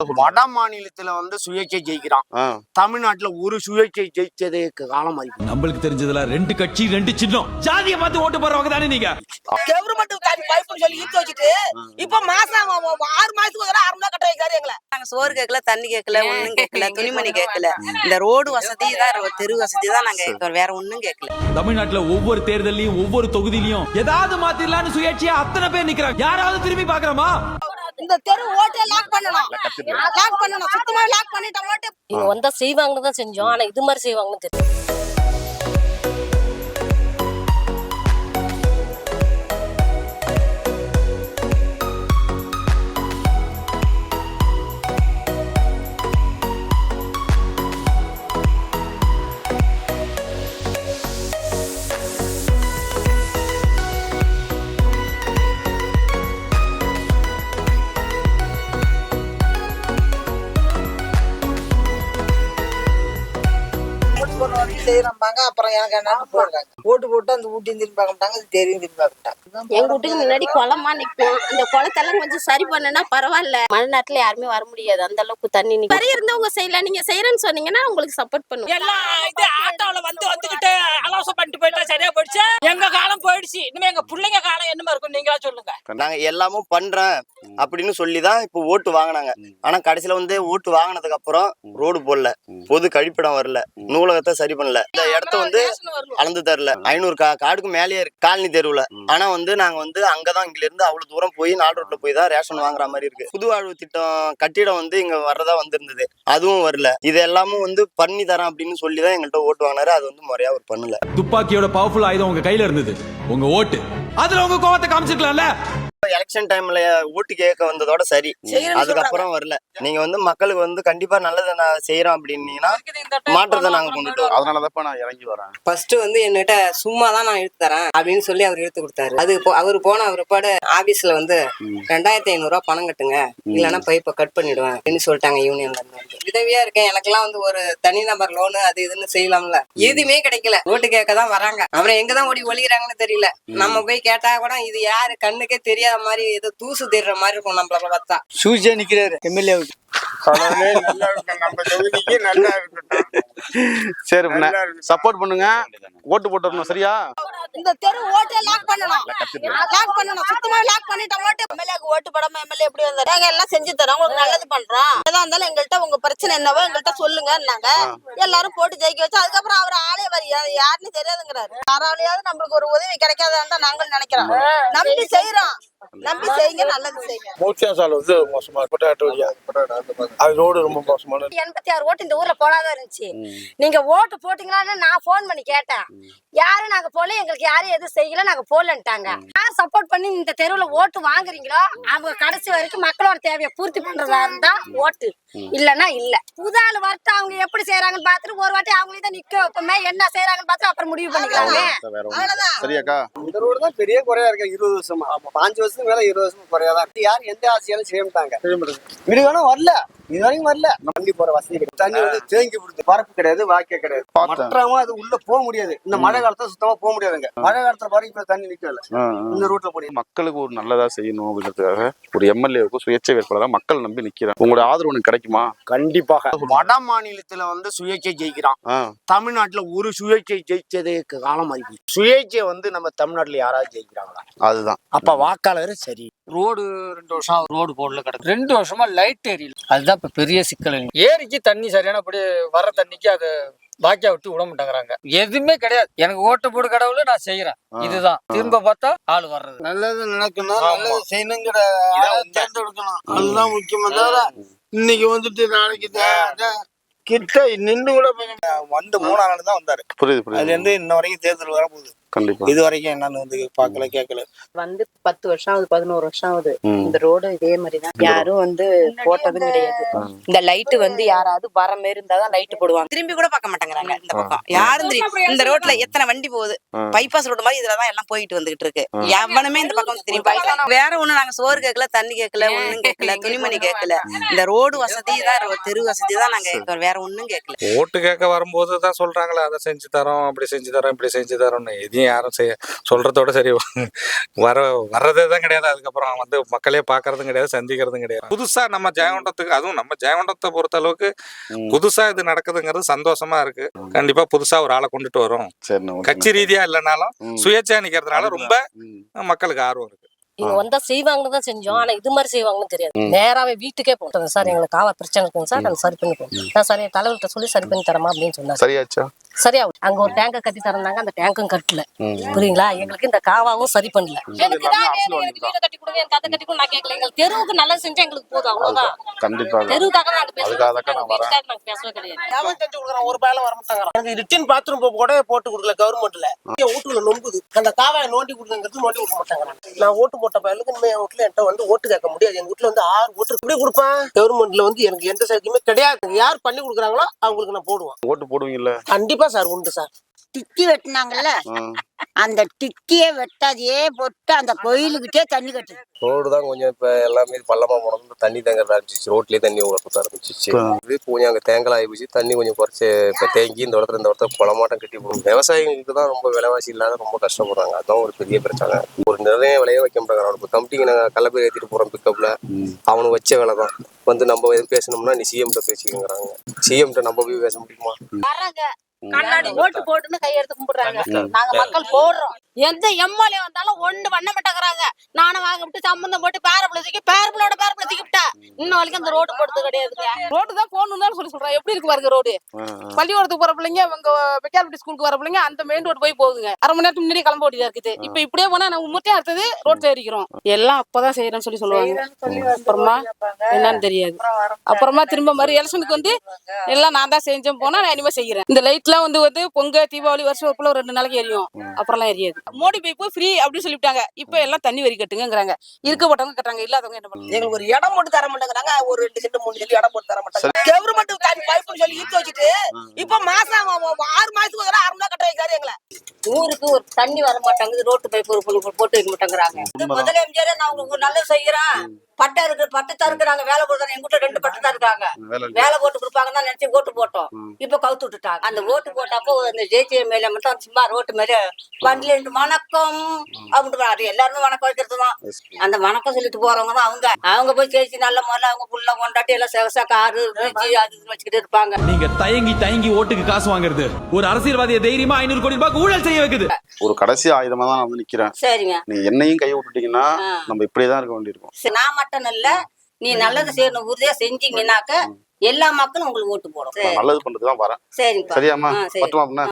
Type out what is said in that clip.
வட மாநிலத்துல சுயேட்சை ஜெயிக்கிறான். தமிழ்நாட்டுல ஒரு சுயேட்சை ஜெயிச்சதே காலம் ஆயிடுச்சு. நம்மளுக்கு தெரிஞ்சதுல 2 கட்சி 2 சின்னம் ஜாதியை பார்த்து ஓட்டு போறவங்க தானே நீங்க. கவர்மெண்ட் சொல்லி ஈர்த்து வச்சுட்டு இப்ப மாசம் 6 மாசத்துக்கு 6 ரூபா கட்ட வைக்காரு எங்களை. நாங்க சோறு கேட்கல, தண்ணி கேட்கல, ஒண்ணும் கேட்கல, துணிமணி கேட்கல. இந்த ரோடு வசதி தான், தெரு வசதி தான் நாங்க கேட்கிறோம், வேற ஒண்ணும் கேட்கல. தமிழ்நாட்டுல ஒவ்வொரு தேர்தலையும் ஒவ்வொரு தொகுதியிலையும் ஏதாவது மாத்திரலாம்னு சுயேட்சையா அத்தனை பேர் நிக்கிறாங்க. யாராவது திரும்பி பாக்குறோமா? இந்த தெரு ஓட்டை லாக் பண்ணணும், சுத்தமா லாக் பண்ணிட்டா ஓட்டு. இவங்க வந்தா செய்வாங்கன்னு தான் செஞ்சோம், ஆனா இது மாதிரி செய்வாங்கன்னு தெரியும். செய்யறாங்க. அப்புறம் எனக்கு என்னன்னு போடுறாங்க, ஓட்டு போட்டு அந்த ஊட்டியும் திரும்பி பார்க்க மாட்டாங்க, அது தெரியும் திரும்பி பார்க்க மாட்டாங்க. எங்க வீட்டுக்கு முன்னாடி குளமா நிக்கும், அந்த குளத்தெல்லாம் கொஞ்சம் சரி பண்ணனா பரவாயில்ல. மழை நேரத்துல யாருமே வர முடியாது, அந்த அளவுக்கு தண்ணி நிக்கும். நிறைய இருந்தவங்க செய்யலாம், நீங்க செய்யறேன்னு சொன்னீங்கன்னா உங்களுக்கு சப்போர்ட் பண்ணுவோம். எல்லாம் இது ஆட்டோல வந்துகிட்டு அலோசம் பண்ணிட்டு போயிட்டா சரியா போயிடுச்சு. எங்க காலம் போயிடுச்சு, இனிமே எங்க பிள்ளைங்க காலம் என்னமா இருக்கும் நீங்களா சொல்லுங்க. நாங்க எல்லாமும் பண்றேன் அப்படின்னு சொல்லிதான் இப்ப ஓட்டு வாங்கினாங்க. ஆனா கடைசியில ஓட்டு வாங்கினதுக்கு அப்புறம் ரோடு போடல, பொது கழிப்பிடம் வரல, நூலகத்தை சரி பண்ணல, இந்த இடத்த அளந்து தரல. 500 காடுக்கு மேலேயே இருக்கு காலனி தெருவுல. ஆனா நாங்க அங்கதான் இங்க இருந்து அவ்வளவு தூரம் போய் 4 ரோட்ல போய் தான் ரேஷன் வாங்குற மாதிரி இருக்கு. புது வாழ்வு திட்டம் கட்டிடம் இங்க வர்றதா வந்திருந்தது, அதுவும் வரல. இது எல்லாமும் பண்ணி தரேன் அப்படின்னு சொல்லிதான் எங்கள்கிட்ட ஓட்டு வாங்கினாரு. அது முறையா அவர் பண்ணல. துப்பாக்கியோட பவர்ஃபுல் ஆயுதம் உங்க கையில இருந்தது, உங்க ஓட்டு. அதுல உங்க கோவத்தை காமிச்சிருக்கலாம்ல. எலெக்ஷன் டைம்ல ஓட்டு கேட்க வந்ததோட சரி, அதுக்கப்புறம் வரல. நீங்க மக்களுக்கு கண்டிப்பா நல்லதை நான் செய்யறோம் அப்படின்னீங்கன்னா மாற்றத்தை நாங்க கொண்டுட்டு வரோம். அதனாலதான் நான் இறங்கி வரேன். ஃபர்ஸ்ட் என்கிட்ட சும்மா தான் நான் இழுத்து தரேன் அப்படின்னு சொல்லி அவர் இழுத்து கொடுத்தாரு. அது அவர் போன பிற்பாடு ஆபீஸ்ல 2500 ரூபா பணம் கட்டுங்க, இல்லைன்னா பைப்பை கட் பண்ணிடுவேன் அப்படின்னு சொல்லிட்டாங்க. யூனியன்ல இருந்து உதவியா இருக்கேன், எனக்கெல்லாம் ஒரு தனிநபர் லோனு அது இதுன்னு செய்யலாம்ல, எதுவுமே கிடைக்கல. ஓட்டு கேட்க தான் வராங்க, அப்புறம் எங்கதான் ஓடி ஒளிகிறாங்கன்னு தெரியல. நம்ம போய் கேட்டா கூட இது யாரு கண்ணுக்கே தெரியாத மாதிரி ஏதோ தூசு தேடுற மாதிரி இருக்கும். நம்மள பார்த்தா சூஜே நிக்கிறாரு எம்எல்ஏ. சரி, சப்போர்ட் பண்ணுங்க, ஓட்டு போட்டுறணும். சரியா? இந்த தெரு ஓட்டை லாக் பண்ணணும், சுத்தமா லாக் பண்ணிட்டா ஓட்டு. எம்எல்ஏக்கு ஓட்டு போடாம எம்எல்ஏ எப்படி வந்தாரு? நாங்க எல்லாம் செஞ்சு தரோம், உங்களுக்கு நல்லது பண்றோம். எதா இருந்தாலும் எங்கள்கிட்ட உங்க பிரச்சனை என்னவோ எங்கள்கிட்ட சொல்லுங்க. நாங்க எல்லாரும் போட்டு ஜெயிக்க வச்சு அதுக்கப்புறம் அவர் ஆளே வரி யாருன்னு தெரியாதுங்கிறாரு. யாராலையாவது நம்மளுக்கு ஒரு உதவி கிடைக்காதான் நாங்கள் நினைக்கிறோம். நம்பி செய்யறோம், நம்பி செய்யுங்க, நல்லது செய்யுங்க. மூச்சியாசால மோசமா அது ரோடு ரொம்ப மோசமான. 86 ஓட்டு இந்த ஊர்ல போடாதான் இருந்துச்சு. நீங்க ஓட்டு போட்டீங்களான்னு நான் போன் பண்ணி கேட்டேன். யாரும் நாங்க போல, எங்களுக்கு யாரும் எதுவும் செய்யல, நாங்க போலன்ட்டாங்க. யார் சப்போர்ட் பண்ணி இந்த தெருவுல ஓட்டு வாங்குறீங்களோ அவங்க கடைசி வரைக்கும் மக்களோட தேவையை பூர்த்தி பண்றதா இருந்தா ஓட்டு, இல்லன்னா இல்ல. புதாள் வரட்டு அவங்க எப்படி செய்யறாங்கன்னு பாத்துட்டு ஒரு வாட்டி அவங்களே தான் நிக்க வைப்போமே, என்ன செய்யறாங்கன்னு பார்த்து அப்புறம் முடிவு பண்ணிக்கலாமே. சரியாக்கா? இந்த ரோடு தான் பெரிய குறையா இருக்கு. 20 வருஷமா 5 வருஷத்துக்கு மேல 20 வருஷம் குறையாதான். யாரும் எந்த ஆசையாலும் செய்ய மாட்டாங்க. வீடு வேணும் வரல, இது வரைக்கும் வரல. வண்டி போற வசதி கிடையாது, தண்ணி தேங்கி விடுது, பரப்பு கிடையாது, வாக்கிய கிடையாது. மற்றவங்க அது உள்ள போக முடியாது. இந்த மழை காலத்துல சுத்தமா போக முடியாதுங்க. மழை காலத்துல பாருங்க, இப்ப தண்ணி நிக்கல. இந்த ரோட்ல போய் மக்களுக்கு ஒரு நல்லதா செய்யணும் அப்படின்றதுக்காக ஒரு எம்எல்ஏவுக்கு சுயேட்சை வேட்பாளராக மக்கள் நம்பி நிக்கிறேன். உங்களோட ஆதரவு எனக்கு கிடைக்குமா? கண்டிப்பாக. வட மாநிலத்துல சுயேட்சை ஜெயிக்கிறான். தமிழ்நாட்டுல ஒரு சுயேட்சை ஜெயிச்சதே காலம் ஆயிடுச்சு. சுயேட்சை நம்ம தமிழ்நாட்டுல யாராவது ஜெயிக்கிறாங்களா? அதுதான். அப்ப வாக்காளர் சரி. ரோடு 2 வருஷம் ரோடு போடல கிடக்கு, 2 வருஷமா லைட் எரியல. அதுதான் இப்ப பெரிய சிக்கல். ஏரிக்கு தண்ணி சரியானபடி வர தண்ணிக்கு அது பாக்கியா விட்டு விட மாட்டேங்கிறாங்க. எதுவுமே கிடையாது. எனக்கு ஓட்டு போடு கடவுள் நான் செய்யறேன், இதுதான். திரும்ப பார்த்தா ஆள் வர்றது. நல்லது நடக்கணும், நல்லது செய்யணுங்கிற தேர்ந்தெடுக்கணும், அதுதான் முக்கியமா. தவிர இன்னைக்கு நாளைக்கு கிட்ட நின்று கூட 3 நாள் தான் வந்தாரு. புரியுது. அதுல இருந்து இன்ன வரைக்கும் தேர்தல் வரப்போகுது. இது வரைக்கும் என்னன்னு பாக்கல கேட்கல. 10 வருஷம் ஆகுது, 11 வருஷம் ஆகுது. இந்த ரோடு இதே மாதிரிதான், யாரும் போட்டதும் கிடையாது. இந்த லைட் யாராவது வர மாதிரி இருந்தாதான் லைட் போடுவாங்க, திரும்பி கூட பார்க்க மாட்டேங்கிறாங்க. இந்த பக்கம் யாரும் இந்த ரோட்ல எத்தனை வண்டி போகுது, பைபாஸ் ரோடு மாதிரி இதுலதான் எல்லாம் போயிட்டு வந்துகிட்டு இருக்கு. எவனுமே இந்த பக்கம் திரும்பி வேற ஒண்ணு. நாங்க சோறு கேட்கல, தண்ணி கேட்கல, ஒண்ணும் கேட்கல, துணிமணி கேட்கல. இந்த ரோடு வசதி தான், தெரு வசதி தான் நாங்க கேட்கிறோம், வேற ஒண்ணும் கேட்கல. ஓட்டு கேட்க வரும்போது தான் சொல்றாங்களே, அதை செஞ்சு தரோம், அப்படி செஞ்சு தரோம், இப்படி செஞ்சு தரோம்னு. எதையும் எங்கேயும் யாரும் சொல்றதோட சரி வர்றதே தான் கிடையாது. அதுக்கப்புறம் வந்து மக்களே பாக்குறதும் கிடையாது, சந்திக்கிறதும் கிடையாது. புதுசா நம்ம ஜெயங்கொண்டத்துக்கு, அதுவும் நம்ம ஜெயங்கொண்டத்தை பொறுத்த அளவுக்கு புதுசா இது நடக்குதுங்கிறது சந்தோஷமா இருக்கு. கண்டிப்பா புதுசா ஒரு ஆளை கொண்டுட்டு வரும். கட்சி ரீதியா இல்லைனாலும் சுயேட்சையா நிக்கிறதுனால ரொம்ப மக்களுக்கு ஆர்வம் இருக்கு. இவங்க வந்தா செய்வாங்கன்னு தான் செஞ்சோம். ஆனா இது மாதிரி செய்வாங்கன்னு தெரியாது. நேராவே வீட்டுக்கே போட்டோம். சார் எங்களுக்கு காவா பிரச்சனை இருக்குங்க சார், அதை சரி பண்ணி போகும். நான் சரி தலைவர்கிட்ட சொல்லி சரி பண்ணி தரமா அப்படின்னு சொன்னாங்க. சரியாச்சா? சரியா அங்க ஒரு டேங்க கட்டி தரந்தாங்க, அந்த டேங்கும் கட்டல. புரியுங்களா? எங்களுக்கு இந்த காவாவும் சரி பண்ணல. எனக்கு தான் வேணும், எனக்கு வீடு கட்டி கொடுங்க, எனக்கு அதை கட்டி கொடுங்க நான் கேட்கல. எங்களுக்கு தெருவுக்கு நல்லது செஞ்சா எங்களுக்கு போதும், அவ்வளவுதான். கண்டிப்பா தெருவுக்காக நாங்க பேசவே கிடையாது. ஒரு பேல வர மாட்டாங்க. எனக்கு ரிட்டன் பாத்ரூம் கூட போட்டு கொடுக்கல கவர்மெண்ட்ல. வீட்டுல நொம்புது, அந்த காவாயை நோண்டி கொடுங்கிறது நோண்டி கொடுக்க மாட்டாங்க. நான் ஓட்டு போட்ட பயலுக்கு என் வீட்டுல என்கிட்ட வந்து ஓட்டு கேட்க முடியாது. எங்க வீட்டுல வந்து 6 ஓட்டு இப்படி கொடுப்பேன். கவர்மெண்ட்ல வந்து எனக்கு எந்த சலுகையுமே கிடையாது. யார் பண்ணி கொடுக்குறாங்களோ அவங்களுக்கு நான் போடுவேன். ஓட்டு போடுவீங்கல்ல? கண்டிப்பா சார், உண்டு சார். டிக்கி வெட்டினாங்கல்ல, அந்த டிக்கியே வெட்டாதையே போட்டு அந்த கோயிலுக்கிட்டே தண்ணி கட்டுது. ரோடு தான் கொஞ்சம் இப்ப எல்லாமே பள்ளமா போனது, தண்ணி தேங்கிறதா இருந்துச்சு. ரோட்லயே தண்ணி ஊற ஆரம்பிச்சிச்சு. இது கொஞ்சம் அங்க தேங்கல் ஆயிடுச்சு. தண்ணி கொஞ்சம் குறைச்சு இப்ப தேங்கி இந்த இடத்துல குளமாட்டம் கட்டி போடும். விவசாயிகளுக்கு தான் ரொம்ப விலைவாசி இல்லாத ரொம்ப கஷ்டப்படுறாங்க. அதான் ஒரு பெரிய பிரச்சனை. ஒரு நிறைய விலையை வைக்க மாட்டாங்க. அவனுக்கு கம்பெனிக்கு நாங்க கள்ளப்பேர் ஏற்றிட்டு போறோம் பிக்கப்ல, அவனுக்கு வச்ச விலை தான். வந்து நம்ம எதுவும் பேசணும்னா நீ சிஎம்கிட்ட பேசிக்கிறாங்க. சிஎம்கிட்ட நம்ம போய் பேச முடியுமா? கண்ணாடி ஓட்டு போட்டுன்னு கையெடுத்து கும்பிடுறாங்க. நாங்க மக்கள் போடுறோம். எந்த எம்எல்ஏ வந்தாலும் ஒண்ணு பண்ண மாட்டேங்கிறாங்க. நானும் வாங்க விட்டு சம்பந்தம் போட்டு பேரப்பிள்ளோட விட்டா இன்னும் வரைக்கும் அந்த ரோடு போடுறது கிடையாதுங்க. ரோடு தான் போகணும்னு சொல்றேன். எப்படி இருக்கு பாருங்க ரோடு. பள்ளிக்கூடத்துக்கு போற பிள்ளைங்க, இவங்க மெக்கானிக் ஸ்கூலுக்கு வர பிள்ளைங்க அந்த மெயின் ரோடு போய் போகுதுங்க. அரை மணி நேரத்துக்கு முன்னாடி கிளம்ப வேண்டியதா இருக்குது. இப்ப இப்படியே போனா நம்ம முட்டையா அடுத்தது ரோட் சேரிக்கிறோம். எல்லாம் அப்பதான் செய்யறோம்னு சொல்லுவாங்க. அப்புறமா என்னன்னு தெரியாது. அப்புறமா திரும்ப மாதிரி எலெக்ஷனுக்கு வந்து எல்லாம் நான் தான் செஞ்சேன் போனா நான் இனிமே செய்யறேன். இந்த லைட் எல்லாம் வந்து பொங்க தீபாவளி வருஷம் ஒரு 2 நாளைக்கு எரியும். அப்புறம்லாம் எரியாது. மோடி பைப்பு ஃப்ரீ அப்படின்னு சொல்லிவிட்டாங்க. இப்ப எல்லாம் தண்ணி வரி கட்டுங்கிறாங்க. இருக்கப்பட்டவங்க கட்டுறாங்க, இல்லாதவங்க என்ன பண்ணுறாங்க? எங்களுக்கு ஒரு இடம் போட்டு தர மாட்டேங்கிறாங்க. ஒரு 2 சென்ட் 3 சென்ட் இடம் போட்டு தர மாட்டாங்க. கவர்மெண்ட் தண்ணி பைப்புன்னு சொல்லி இழுத்து வச்சுட்டு இப்ப மாசம் 6 மாசத்துக்கு ஒரு 6 கட்ட வைக்காது எங்களை. ஊருக்கு ஒரு தண்ணி வர மாட்டாங்குது. ரோட்டு பைப்பு போட்டு வைக்க மாட்டேங்கிறாங்க. முதல்ல எம்ஜிஆர் நான் உங்களுக்கு நல்லது செய்யறேன், பட்டத்தா இருக்கிறாங்க, வேலை கொடுத்தாங்க. எங்க வீட்டுல 2 பட்டத்தா இருக்காங்க. வேலை போட்டு கொடுப்பாங்கன்னு தான் நினைச்சு ஓட்டு போட்டோம். இப்ப கவுத்து விட்டுட்டாங்க. அந்த ஓட்டு போட்டப்போ அந்த ஜெயிச்ச மேல மட்டும் சும்மா ரோட்டு மேல வண்டில வணக்கம் அப்படின்னு எல்லாருமே வணக்கம் வைக்கிறது தான். அந்த வணக்கம் சொல்லிட்டு போறவங்க தான் அவங்க போய் ஜெயிச்சு நல்ல முறையில அவங்க புள்ள கொண்டாட்டி எல்லாம் செவசா காரு அது வச்சுக்கிட்டு இருப்பாங்க. நீங்க தயங்கி ஓட்டுக்கு காசு வாங்குறது ஒரு அரசியல்வாதியை தைரியமா 500 கோடி ரூபாய்க்கு ஊழல் செய்ய வைக்குது. ஒரு கடைசி ஆயுதமா தான் நான் வந்து நிக்கிறேன். சரிங்க, நீ என்னையும் கை விட்டுட்டீங்கன்னா நம்ம இப்படியேதான் இருக்க வேண்டியிருக்கும். நான் மட்டும் இல்ல, நீ நல்லது செய்யணும் உறுதியா செஞ்சீங்கன்னாக்க எல்லா மக்களும் உங்களுக்கு ஓட்டு போடும். நல்லது பண்றதுதான் வரேன். சரிப்பா, சரியாம்மா? சரி. பட்டுமா?